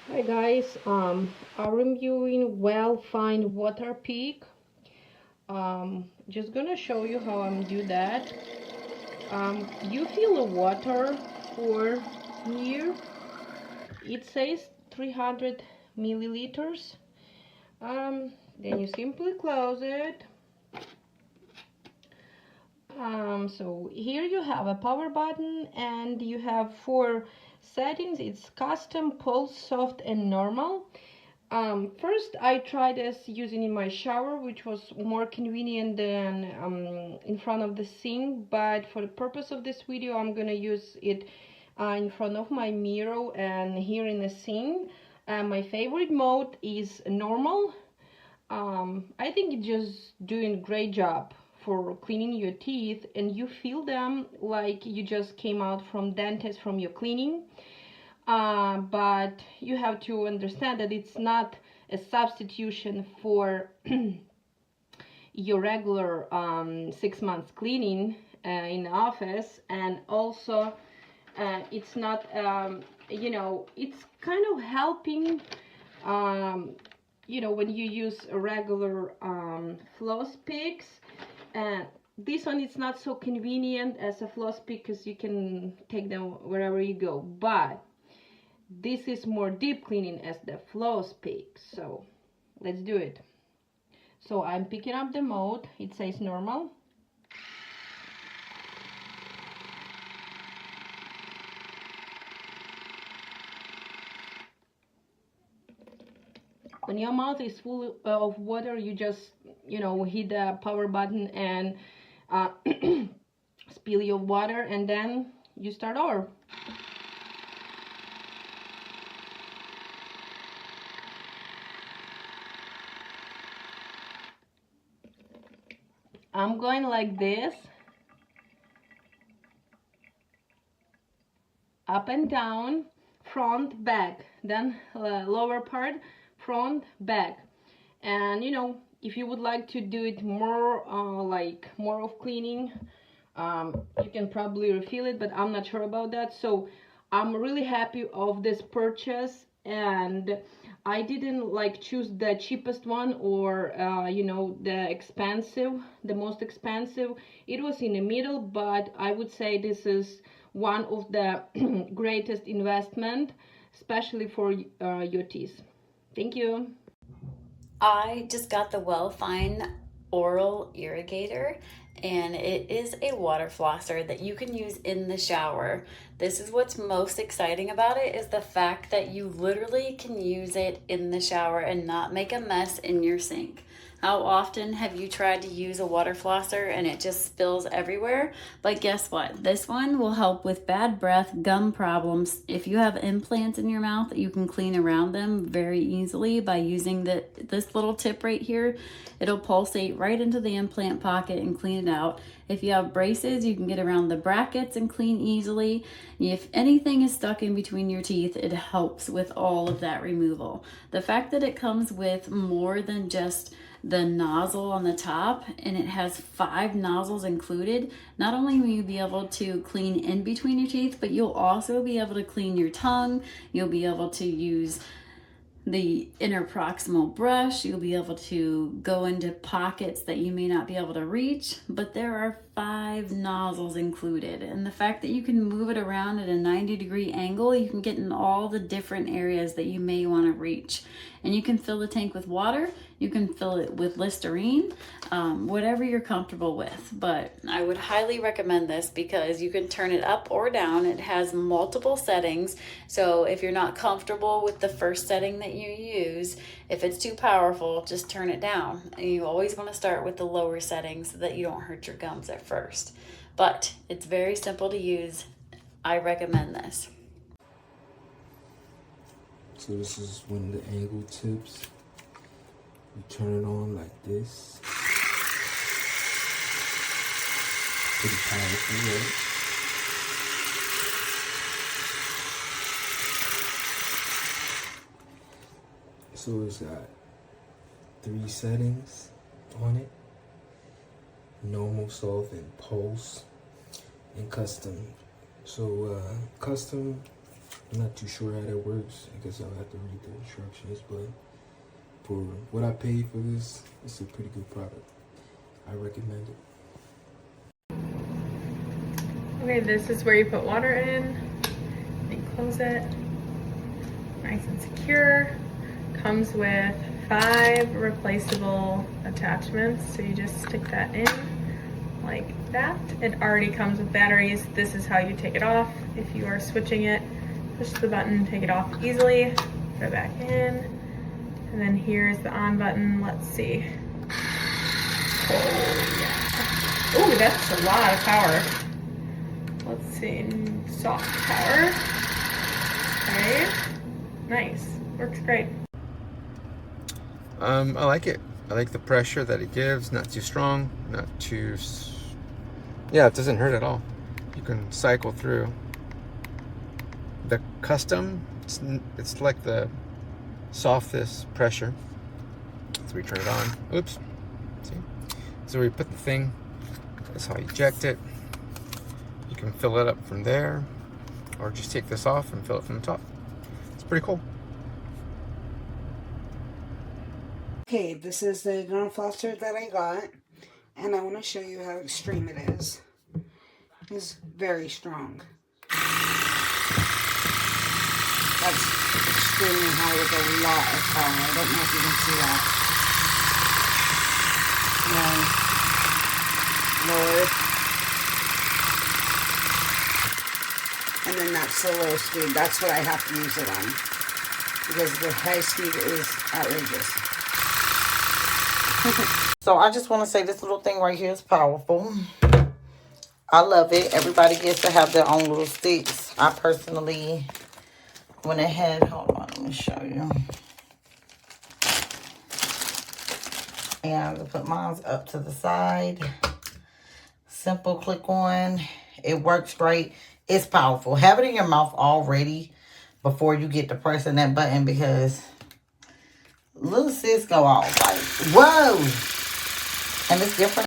Hi guys, I'm reviewing WELLFINE water peak. Just gonna show you how I'm do that. You fill the water for here. It says 300 milliliters. Then you simply close it. So here you have a power button and you have 4 settings. It's custom, pulse, soft, and normal. First I tried this using in my shower, which was more convenient than in front of the sink, but for the purpose of this video I'm gonna use it in front of my mirror and here in the sink. My favorite mode is normal. I think it's just doing a great job for cleaning your teeth, and you feel them like you just came out from dentist from your cleaning. But you have to understand that it's not a substitution for your regular 6 months cleaning in the office, and also it's not it's kind of helping when you use a regular floss picks. And this one is not so convenient as a floss pick because you can take them wherever you go, but this is more deep cleaning as the floss pick. So let's do it. So I'm picking up the mode. It says normal. When your mouth is full of water, you just hit the power button and spill your water, and then you start over. I'm going like this, up and down, front, back, then lower part, front, back. And if you would like to do it more like more of cleaning, you can probably refill it, but I'm not sure about that. So I'm really happy of this purchase, and I didn't like choose the cheapest one or the most expensive. It was in the middle, but I would say this is one of the greatest investment, especially for your teeth. Thank you. I just got the WELLFINE oral irrigator, and it is a water flosser that you can use in the shower. This is what's most exciting about it, is the fact that you literally can use it in the shower and not make a mess in your sink. How often have you tried to use a water flosser and it just spills everywhere? But guess what? This one will help with bad breath, gum problems. If you have implants in your mouth, you can clean around them very easily by using this little tip right here. It'll pulsate right into the implant pocket and clean it out. If you have braces, you can get around the brackets and clean easily. If anything is stuck in between your teeth, it helps with all of that removal. The fact that it comes with more than just the nozzle on the top, and it has 5 nozzles included, not only will you be able to clean in between your teeth, but you'll also be able to clean your tongue. You'll be able to use the inner proximal brush. You'll be able to go into pockets that you may not be able to reach, but there are 5 nozzles included. And the fact that you can move it around at a 90-degree angle, you can get in all the different areas that you may want to reach. And you can fill the tank with water, you can fill it with Listerine, whatever you're comfortable with. But I would highly recommend this because you can turn it up or down. It has multiple settings. So if you're not comfortable with the first setting that you use, if it's too powerful, just turn it down. And you always want to start with the lower settings so that you don't hurt your gums at first. But it's very simple to use. I recommend this. So this is one of the angle tips. You turn it on like this. Pretty powerful, right? So it's got 3 settings on it: normal, soft, and pulse, and custom. So custom I'm not too sure how that works. I guess I'll have to read the instructions, but for what I paid for this, it's a pretty good product. I recommend it. Okay, this is where you put water in. And close it. Nice and secure. Comes with 5 replaceable attachments, so you just stick that in like that. It already comes with batteries. This is how you take it off. If you are switching it, push the button, take it off easily, put it back in, and then here's the on button. Let's see. Oh yeah. Oh, that's a lot of power. Let's see, soft power. Okay, nice, works great. I like it. I like the pressure that it gives. Not too strong, not too... Yeah, it doesn't hurt at all. You can cycle through. The custom, it's like the softest pressure. So we turn it on. Oops. See? So we put the thing. That's how you eject it. You can fill it up from there, or just take this off and fill it from the top. It's pretty cool. Okay, this is the gun flosser that I got, and I want to show you how extreme it is. It's very strong. That's extremely high with a lot of power. I don't know if you can see that. And then lower. And then that's the low speed. That's what I have to use it on, because the high speed is outrageous. So I just want to say this little thing right here is powerful. I love it. Everybody gets to have their own little sticks. I personally went ahead. Hold on, let me show you. And I put mine up to the side. Simple click on. It works great. It's powerful. Have it in your mouth already before you get to pressing that button, because little sis go off like, whoa. And it's different